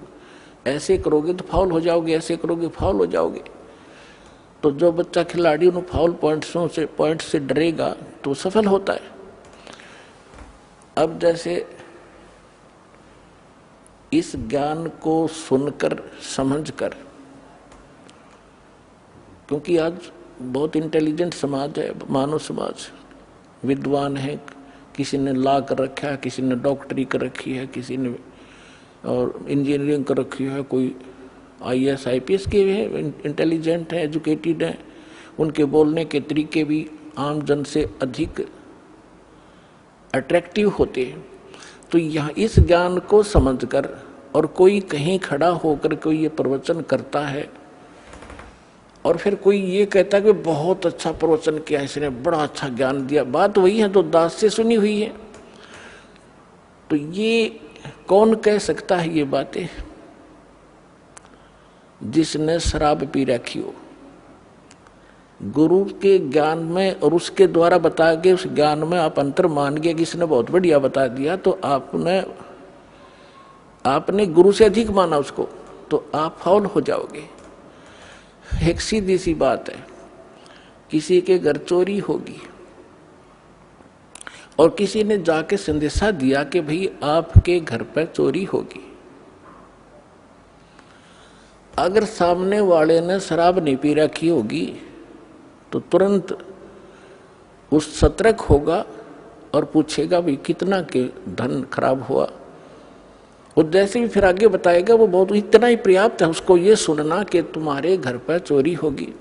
ऐसे करोगे तो फाउल हो जाओगे, ऐसे करोगे फाउल हो जाओगे। तो जो बच्चा खिलाड़ी उन फाउल पॉइंट से डरेगा तो सफल होता है। अब जैसे इस ज्ञान को सुनकर समझकर, क्योंकि आज बहुत इंटेलिजेंट समाज है, मानव समाज, विद्वान है, किसी ने लॉ कर रखा है, किसी ने डॉक्टरी कर रखी है, किसी ने और इंजीनियरिंग कर रखी है, कोई IAS IPS के हैं, इंटेलिजेंट है, एजुकेटेड है। उनके बोलने के तरीके भी आम जन से अधिक अट्रैक्टिव होते हैं। तो यहाँ इस ज्ञान को समझकर, और कोई कहीं खड़ा होकर कोई ये प्रवचन करता है और फिर कोई ये कहता है कि बहुत अच्छा प्रवचन किया, इसने बड़ा अच्छा ज्ञान दिया, बात वही है तो दास से सुनी हुई है। तो ये कौन कह सकता है ये बातें? जिसने शराब पी रखी हो। गुरु के ज्ञान में और उसके द्वारा बताए गए उस ज्ञान में आप अंतर मान गए कि इसने बहुत बढ़िया बता दिया, तो आपने गुरु से अधिक माना उसको, तो आप फाउल हो जाओगे। एक सीधी सी बात है, किसी के घर चोरी होगी और किसी ने जाके संदेशा दिया कि भाई आपके घर पर चोरी होगी। अगर सामने वाले ने शराब नहीं पी रखी होगी तो तुरंत उस सतर्क होगा और पूछेगा भाई कितना के धन खराब हुआ। और जैसे भी फिर आगे बताएगा वो बहुत इतना ही पर्याप्त है उसको ये सुनना कि तुम्हारे घर पर चोरी होगी।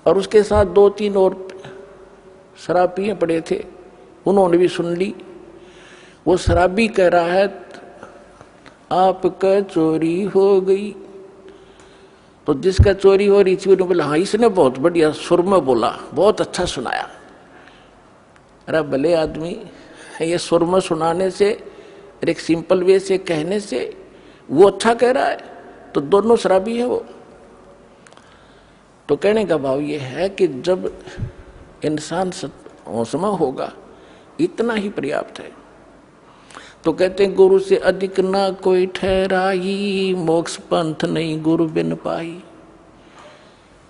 और उसके साथ 2-3 और शराब पिए पड़े थे, उन्होंने भी सुन ली। वो शराबी कह रहा है आपका चोरी हो गई। तो जिसका चोरी हो रही थी उन्होंने बोला हाँ इसने बहुत बढ़िया सुर में बोला, बहुत अच्छा सुनाया। अरे भले आदमी, ये सुर में सुनाने से, एक सिंपल वे से कहने से वो अच्छा कह रहा है, तो दोनों शराबी है वो। तो कहने का भाव ये है कि जब इंसान होशमा होगा इतना ही पर्याप्त है। तो कहते हैं गुरु से अधिक ना कोई ठहराई, मोक्ष पंथ नहीं गुरु बिन पाई।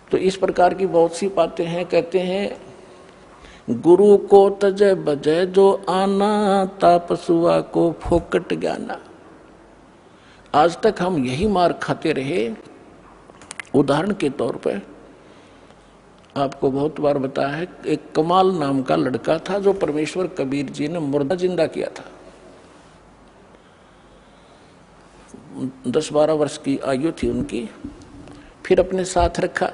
तो इस प्रकार की बहुत सी बातें हैं। कहते हैं गुरु को तजय बजय जो आना, तापसुआ को फोकट ज्ञाना। आज तक हम यही मार खाते रहे। उदाहरण के तौर पर आपको बहुत बार बताया है, एक कमाल नाम का लड़का था जो परमेश्वर कबीर जी ने मुर्दा जिंदा किया था। 10-12 वर्ष की आयु थी उनकी। फिर अपने साथ रखा।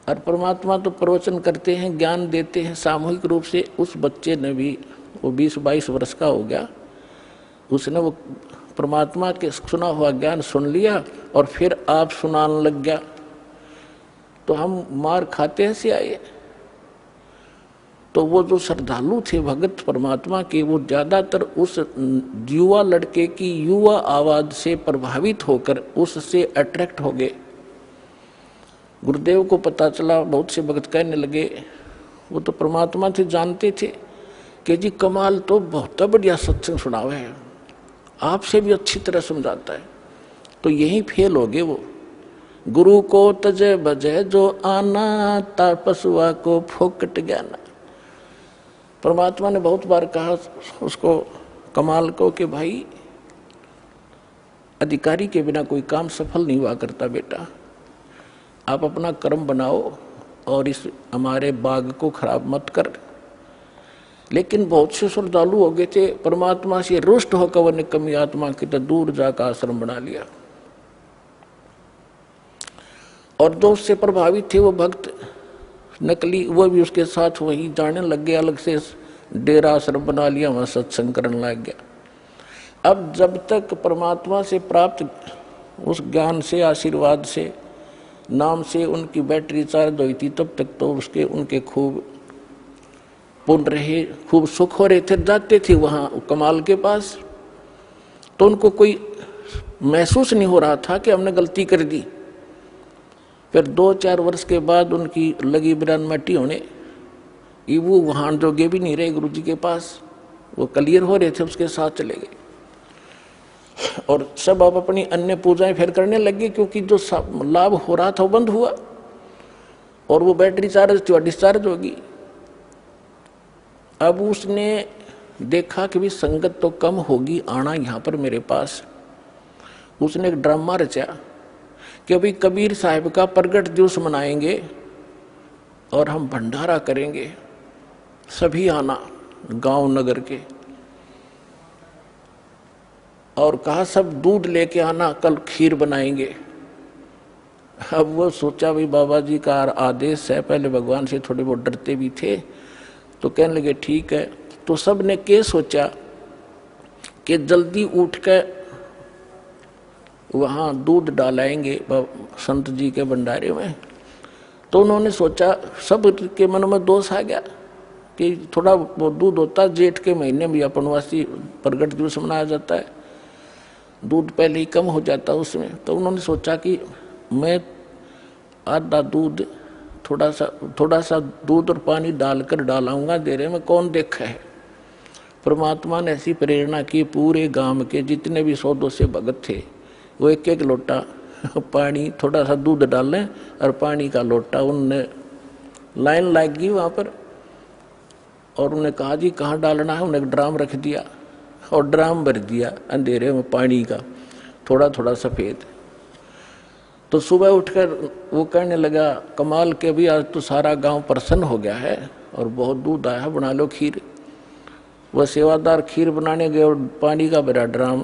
और परमात्मा तो प्रवचन करते हैं, ज्ञान देते हैं सामूहिक रूप से। उस बच्चे ने भी, वो 20-22 वर्ष का हो गया, उसने वो परमात्मा के सुना हुआ ज्ञान सुन लिया और फिर आप सुनाने लग गया। तो हम मार खाते से आए। तो वो जो श्रद्धालु थे भगत परमात्मा के, वो ज्यादातर उस युवा लड़के की युवा आवाज से प्रभावित होकर उससे अट्रैक्ट हो गए। गुरुदेव को पता चला, बहुत से भगत कहने लगे, वो तो परमात्मा से जानते थे कि जी कमाल तो बहुत बढ़िया सत्संग सुनावे है, आपसे भी अच्छी तरह समझाता है। तो यही फेल हो गए वो। गुरु को तजे बजे जो आना, तापसुआ को फोकट ज्ञाना। परमात्मा ने बहुत बार कहा उसको, कमाल को, कि भाई अधिकारी के बिना कोई काम सफल नहीं हुआ करता बेटा, आप अपना कर्म बनाओ और इस हमारे बाग को खराब मत कर। लेकिन बहुत से श्रद्धालु हो गए थे, परमात्मा से रुष्ट होकर वह निकम्मी आत्मा की तो दूर जाकर आश्रम बना लिया। और जो उससे प्रभावित थे वो भक्त नकली, वो भी उसके साथ वही जाने लग गए, अलग से डेरा आश्रम बना लिया, वहां सत्संग करने लग गया। अब जब तक परमात्मा से प्राप्त उस ज्ञान से, आशीर्वाद से, नाम से उनकी बैटरी चार्ज हुई थी, तब तक तो उसके उनके खूब पुण्य रहे, खूब सुख हो रहे थे। जाते थे वहां कमाल के पास तो उनको कोई महसूस नहीं हो रहा था कि हमने गलती कर दी। फिर 2-4 वर्ष के बाद उनकी लगी बिरान मट्टी होने, वो वहां जोगे भी नहीं रहे गुरु जी के पास, वो क्लियर हो रहे थे, उसके साथ चले गए। और सब अब अपनी अन्य पूजाएं फिर करने लगे, क्योंकि जो लाभ हो रहा था वो बंद हुआ और वो बैटरी चार्ज थी, डिस्चार्ज होगी। अब उसने देखा कि भी संगत तो कम होगी, आना यहाँ पर मेरे पास। उसने एक ड्रामा रचा कि अभी कबीर साहब का प्रगट दिवस मनाएंगे और हम भंडारा करेंगे, सभी आना गांव नगर के। और कहा सब दूध लेके आना, कल खीर बनाएंगे। अब वो सोचा भाई बाबा जी का आदेश है, पहले भगवान से थोड़े बहुत डरते भी थे, तो कहने लगे ठीक है। तो सब ने क्या सोचा कि जल्दी उठ कर वहाँ दूध डालाएंगे संत जी के भंडारे में। तो उन्होंने सोचा, सब के मन में दोष आ गया कि थोड़ा वो दूध होता, जेठ के महीने में अपनवासी प्रगट दिवस मनाया जाता है, दूध पहले ही कम हो जाता उसमें। तो उन्होंने सोचा कि मैं आधा दूध, थोड़ा सा दूध और पानी डालकर डालाऊंगा देरे में, कौन देखा है। परमात्मा ने ऐसी प्रेरणा की, पूरे गांव के जितने भी 100-200 भगत थे वो एक एक लोटा पानी, थोड़ा सा दूध डालें और पानी का लोटा, उनने लाइन लग गई वहाँ पर। और उन्हें कहा जी कहाँ डालना है, उन्हें ड्राम रख दिया और ड्राम भर दिया अंधेरे में पानी का, थोड़ा थोड़ा सफ़ेद। तो सुबह उठकर वो कहने लगा कमाल के भी आज तो सारा गांव प्रसन्न हो गया है और बहुत दूध आया है, बना लो खीर। वह सेवादार खीर बनाने गए और पानी का भरा ड्राम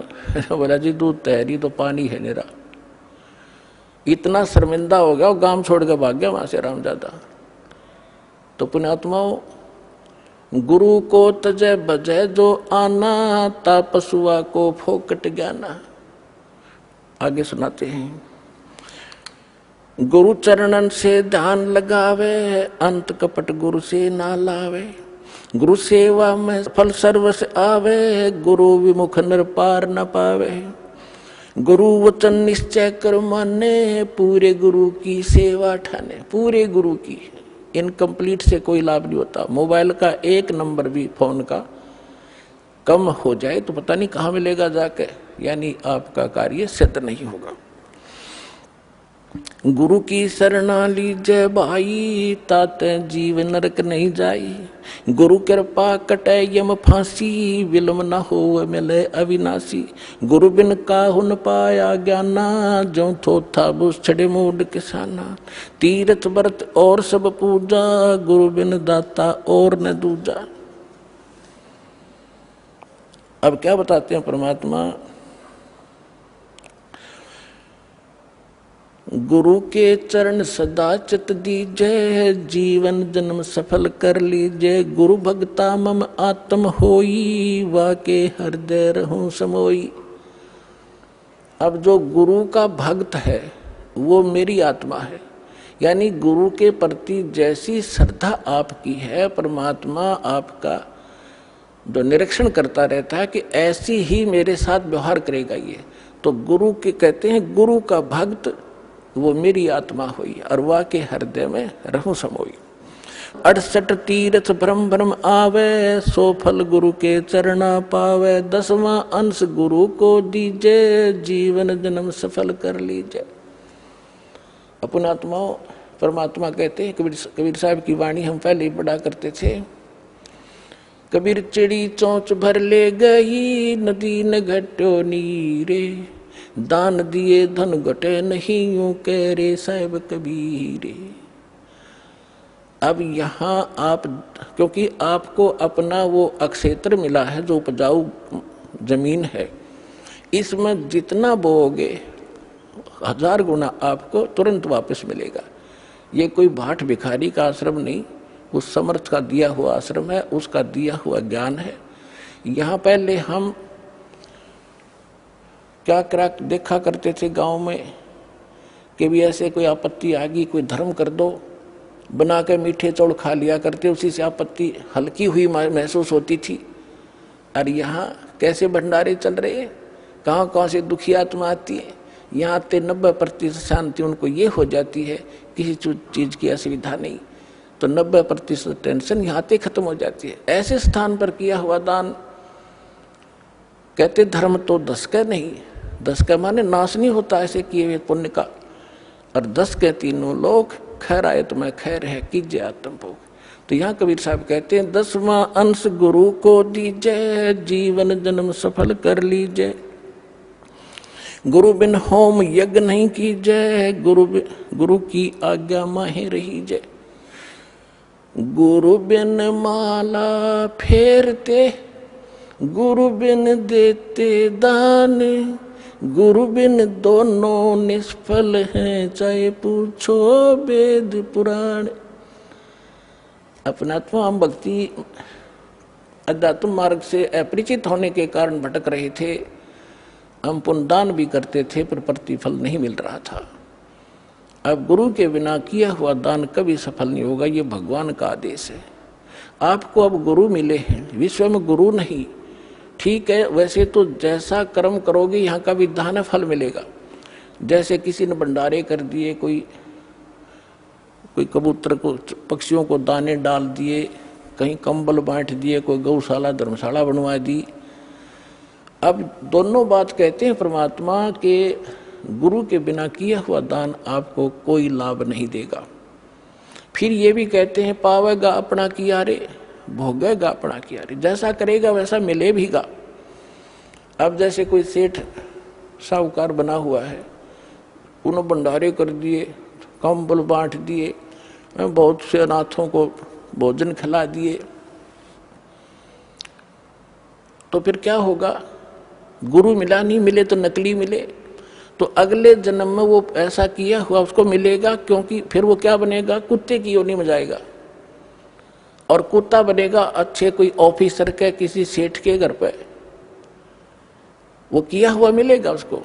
बोला जी दूध तैयारी तो पानी है मेरा। इतना शर्मिंदा हो गया, वो गांव छोड़ के भाग गया वहां से रामजादा। तो पुण्यात्माओं, गुरु को तजय बजय जो आना, तापसुआ को फोकट ज्ञाना। आगे सुनाते हैं, गुरु चरणन से ध्यान लगावे, अंत कपट गुरु से ना लावे। गुरु सेवा में फल सर्वस आवे, गुरु विमुख नर पार न पावे। गुरु वचन निश्चय कर माने, पूरे गुरु की सेवा ठाने। पूरे गुरु की, इनकम्प्लीट से कोई लाभ नहीं होता। मोबाइल का एक नंबर भी फोन का कम हो जाए तो पता नहीं कहाँ मिलेगा जाके, यानी आपका कार्य सिद्ध नहीं होगा। गुरु की शरणा लीजय भाई, ताते जीव नरक नहीं जाई। गुरु कृपा कटे यम फांसी, विलम न हो मिले अविनाशी। गुरु बिन काहु न पाया ज्ञाना, जो थो था बुझ छड़े मूड किसाना। तीर्थ व्रत और सब पूजा, गुरु बिन दाता और न दूजा। अब क्या बताते हैं परमात्मा, गुरु के चरण सदा चित दीजय, जीवन जन्म सफल कर लीजय। गुरु भक्ता मम आत्म होई, वाके हृदय रहूं समोई। अब जो गुरु का भक्त है वो मेरी आत्मा है, यानी गुरु के प्रति जैसी श्रद्धा आपकी है, परमात्मा आपका जो निरीक्षण करता रहता है कि ऐसी ही मेरे साथ व्यवहार करेगा ये। तो गुरु के कहते हैं, गुरु का भक्त वो मेरी आत्मा हुई, और वाह के हृदय में रहूं समोई। 68 तीर्थ भ्रम भ्रम आवे, सो फल गुरु के चरणा पावे। 10वां अंश गुरु को दीजे, जीवन जन्म सफल कर लीजे। अपना आत्माओं, परमात्मा कहते हैं, कबीर साहब की वाणी हम पहले ही पढ़ा करते थे। कबीर चिड़ी चोंच भर ले गई, नदी न घटो नीरे। दान दिए धन घटे नहीं, यूं कह रे साहिब कबीरे। अब यहाँ आप, क्योंकि आपको अपना वो अक्षेत्र मिला है जो उपजाऊ जमीन है, इसमें जितना बोओगे 1000 गुना आपको तुरंत वापस मिलेगा। ये कोई भाट भिखारी का आश्रम नहीं, उस समर्थ का दिया हुआ आश्रम है, उसका दिया हुआ ज्ञान है। यहाँ पहले हम क्या देखा करते थे गांव में कि भी ऐसे कोई आपत्ति आ गई, कोई धर्म कर दो, बना के मीठे चौड़ खा लिया करते, उसी से आपत्ति हल्की हुई महसूस होती थी। और यहाँ कैसे भंडारे चल रहे, कहाँ कहाँ से दुखी आत्मा आती है। यहाँ आते 90% शांति उनको ये हो जाती है, किसी चीज की असुविधा नहीं, तो 90% टेंशन यहाँ आते खत्म हो जाती है। ऐसे स्थान पर किया हुआ दान, कहते धर्म तो 10 का नहीं, 10 का माने नाश नहीं होता ऐसे किए हुए पुण्य का, और 10 के तीनों लोग खैर आए तो मैं खैर है कीजिए आत्म भोग। तो यहाँ कबीर साहब कहते हैं 10वां अंश गुरु को दीजिए, जीवन जन्म सफल कर लीजिए। गुरु बिन होम यज्ञ नहीं कीजिए, गुरु की आज्ञा माहे रहीजे। गुरु बिन माला फेरते, गुरु बिन देते दान, गुरु बिन दोनों निष्फल हैं, चाहे पूछो वेद पुराण। अपनात्मा भक्ति अध्यात्म मार्ग से अपरिचित होने के कारण भटक रहे थे। हम पुण्यदान भी करते थे पर प्रतिफल नहीं मिल रहा था। अब गुरु के बिना किया हुआ दान कभी सफल नहीं होगा, ये भगवान का आदेश है। आपको अब गुरु मिले हैं, विश्व में गुरु नहीं, ठीक है, वैसे तो जैसा कर्म करोगे यहाँ का विधान फल मिलेगा। जैसे किसी ने भंडारे कर दिए, कोई कबूतर को, पक्षियों को दाने डाल दिए, कहीं कंबल बांट दिए, कोई गौशाला धर्मशाला बनवा दी। अब दोनों बात कहते हैं परमात्मा के गुरु के बिना किया हुआ दान आपको कोई लाभ नहीं देगा। फिर ये भी कहते हैं पावेगा अपना किया रे, भोगेगा अपना किया रे, जैसा करेगा वैसा मिले भीगा। अब जैसे कोई सेठ साहूकार बना हुआ है, उन्होंने भंडारे कर दिए, कंबल बांट दिए, बहुत से अनाथों को भोजन खिला दिए, तो फिर क्या होगा? गुरु मिला नहीं, मिले तो नकली मिले, तो अगले जन्म में वो ऐसा किया हुआ उसको मिलेगा, क्योंकि फिर वो क्या बनेगा? कुत्ते की योनि में जाएगा, और कुत्ता बनेगा अच्छे कोई ऑफिसर के, किसी सेठ के घर पे, वो किया हुआ मिलेगा उसको।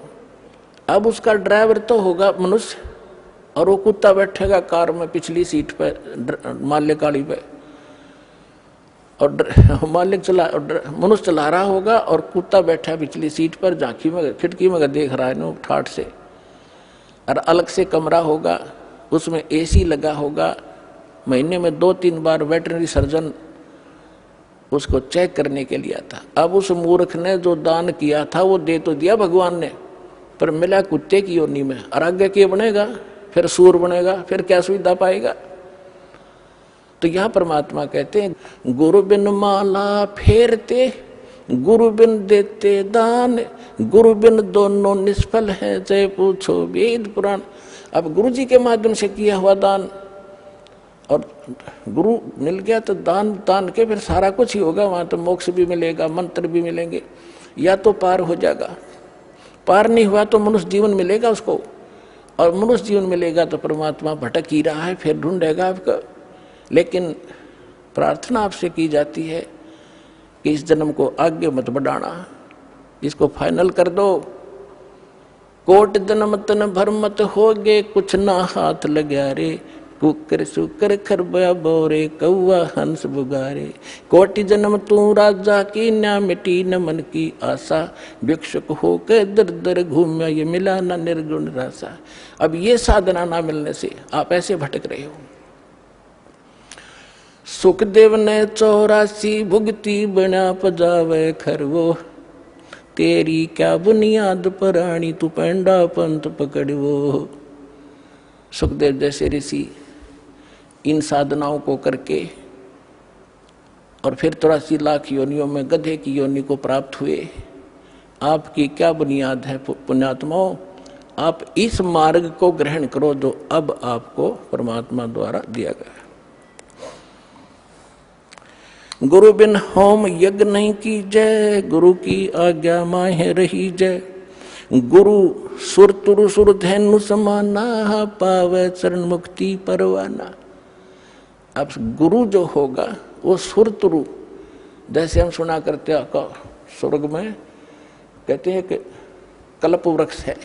अब उसका ड्राइवर तो होगा मनुष्य, और वो कुत्ता बैठेगा कार में पिछली सीट पे, माल्य गाड़ी पे, और मालिक मनुष्य चला रहा होगा और कुत्ता बैठा पिछली सीट पर, झांकी में खिड़की में देख रहा है ना ठाठ से। और अलग से कमरा होगा, उसमें एसी लगा होगा, महीने में 2-3 बार वेटरनरी सर्जन उसको चेक करने के लिए आता। अब उस मूर्ख ने जो दान किया था वो दे तो दिया भगवान ने, पर मिला कुत्ते की योनि में, और आगे क्या बनेगा? फिर सूर बनेगा, फिर क्या सुविधा पाएगा? तो यहाँ परमात्मा कहते हैं गुरु बिन माला फेरते, गुरु बिन देते दान, गुरु बिन दोनों निष्फल है, चाहे पूछो वेद पुराण। अब गुरु जी के माध्यम से किया हुआ दान, और गुरु मिल गया तो दान के फिर सारा कुछ ही होगा। वहाँ तो मोक्ष भी मिलेगा, मंत्र भी मिलेंगे, या तो पार हो जाएगा। पार नहीं हुआ तो मनुष्य जीवन मिलेगा उसको, और मनुष्य जीवन मिलेगा तो परमात्मा भटक ही रहा है, फिर ढूंढेगा आपका। लेकिन प्रार्थना आपसे की जाती है कि इस जन्म को आगे मत बढ़ाना, इसको फाइनल कर दो। कोट जन्म तन भर मत होगे, कुछ ना हाथ लग्या रे, कुकर सुकर खरबा बोरे, कौआ हंस बुगारे। कोटि जन्म तू राजा की, ना मिटी न मन की आशा, भिक्षुक होके दर दर घूमया, ये मिला ना निर्गुण रासा। अब ये साधना ना मिलने से आप ऐसे भटक रहे हो। सुखदेव ने 84 भुगती बना पजावे खरवो, तेरी क्या बुनियाद पराणी, तू पेंडा पंथ पकड़वो। सुखदेव जैसे ऋषि इन साधनाओं को करके और फिर 83 लाख योनियों में गधे की योनि को प्राप्त हुए। आपकी क्या बुनियाद है पुण्यात्माओं? आप इस मार्ग को ग्रहण करो जो अब आपको परमात्मा द्वारा दिया गया। गुरु बिन होम यज्ञ नहीं कीजय, गुरु की आज्ञा माहे रही जय। गुरु सुर तुरु सुर धैनु समाना, पावे चरण मुक्ति परवाना। अब गुरु जो होगा वो सुर तुरु, जैसे हम सुना करते हैं स्वर्ग में कहते हैं कि कल्प वृक्ष है,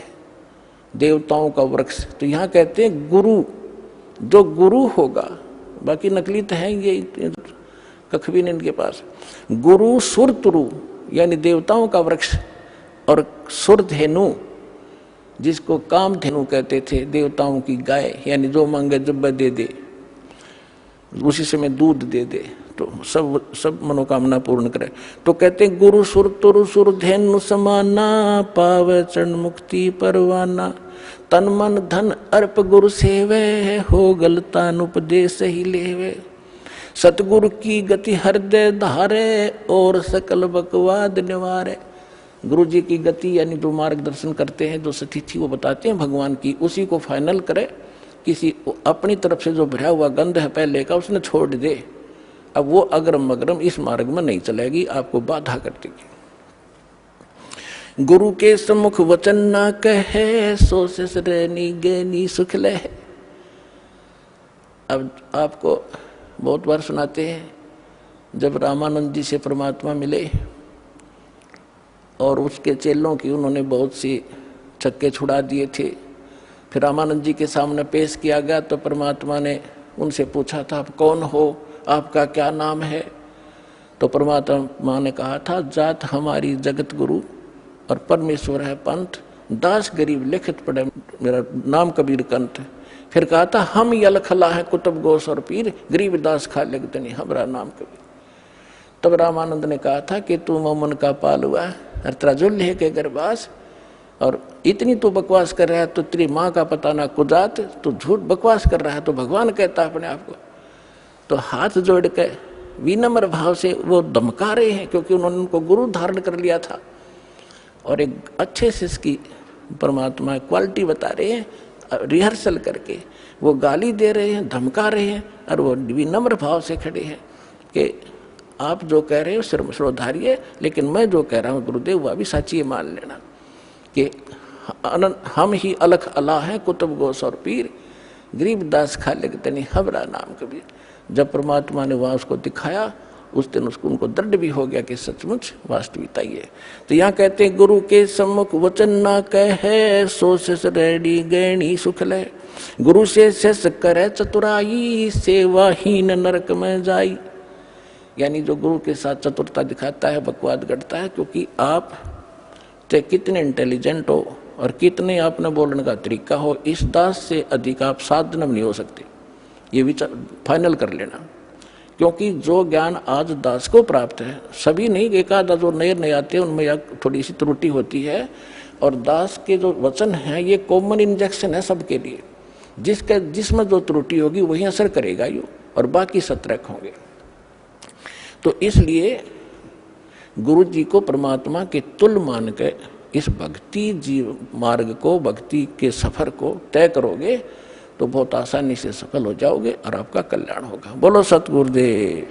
देवताओं का वृक्ष, तो यहाँ कहते हैं गुरु, जो गुरु होगा, बाकी नकली तो है ये कख भी नहीं इनके पास। गुरु सुर तुरु यानी देवताओं का वृक्ष, और सुर धेनु जिसको काम धेनु कहते थे, देवताओं की गाय, यानी जो मांगे जब दे दे, उसी समय दूध दे दे तो सब मनोकामना पूर्ण करे। तो कहते हैं गुरु सुर तुरु सुर धेनु समाना, पावे चरण मुक्ति परवाना। तन मन धन अर्प गुरु सेवे, हो गलतान उपदेश ही लेवे। सतगुरु की गति हृदय धारे, और सकल बकवाद निवारे। गुरु जी की गति यानी जो मार्गदर्शन करते हैं, जो सतिथि वो बताते हैं भगवान की, उसी को फाइनल करे। किसी अपनी तरफ से जो भरा हुआ गंध है पहले का उसने छोड़ दे, अब वो अग्रम मगरम इस मार्ग में नहीं चलेगी, आपको बाधा कर देगी। गुरु के सम्मुख वचन ना कहे, सो ससुरैनी गैनी सुख लह। अब आपको बहुत बार सुनाते हैं, जब रामानंद जी से परमात्मा मिले और उसके चेलों की उन्होंने बहुत सी छक्के छुड़ा दिए थे, फिर रामानंद जी के सामने पेश किया गया तो परमात्मा ने उनसे पूछा था, आप कौन हो, आपका क्या नाम है? तो परमात्मा ने कहा था, जात हमारी जगत गुरु और परमेश्वर है पंथ, दास गरीब लिखित पढ़े मेरा नाम कबीर कंठ। फिर कहा था, हम यलखला है कुतुब गोस और पीर, गरीब दास खा लगतनी हमारा नाम कबीर। तब रामानंद ने कहा था कि तू मोमन का पालुआ और तेरा जुल्ल है के गरबास, और इतनी तू बकवास कर रहा है तो तेरी माँ का पता ना कुदात, तू झूठ बकवास कर रहा है तो भगवान कहता है अपने आप को। तो हाथ जोड़ के विनम्र भाव से वो धमका रहे हैं, क्योंकि उन्होंने उनको गुरु धारण कर लिया था और एक अच्छे से इसकी परमात्मा क्वालिटी बता रहे हैं, रिहर्सल करके वो गाली दे रहे हैं, धमका रहे हैं, और वो विनम्र भाव से खड़े हैं कि आप जो कह रहे हो श्रोधारिये, लेकिन मैं जो कह रहा हूँ गुरुदेव वह भी सच्ची मान लेना कि हम ही अलख अला हैं कुतुब गोस और पीर, गरीब दास खा लगतनी हमारा नाम कबीर। जब परमात्मा ने वहाँ उसको दिखाया, उस दिन उसको उनको दृढ़ भी हो गया कि सचमुच वास्तविकता ही है। तो यहाँ कहते हैं, गुरु के सम्मुख वचन ना कहे, सो शिष रेडी गैणी सुख ले। गुरु से शिष करे चतुराई, सेवाहीन नरक में जाई। यानी जो गुरु के साथ चतुरता दिखाता है, बकवाद गढ़ता है, क्योंकि आप चाहे कितने इंटेलिजेंट हो और कितने आपने बोलने का तरीका हो, इस दास से अधिक आप साधन नहीं हो सकते, ये विचार फाइनल कर लेना। क्योंकि जो ज्ञान आज दास को प्राप्त है, सभी नहीं, एक आधा जो नए नए आते हैं उनमें थोड़ी सी त्रुटि होती है, और दास के जो वचन हैं ये कॉमन इंजेक्शन है सबके लिए, जिसमें जो त्रुटि होगी वही असर करेगा यो, और बाकी सतर्क होंगे। तो इसलिए गुरु जी को परमात्मा के तुल्य मान के इस भक्ति जीव मार्ग को, भक्ति के सफर को तय करोगे तो बहुत आसानी से सफल हो जाओगे और आपका कल्याण होगा। बोलो सतगुरुदेव।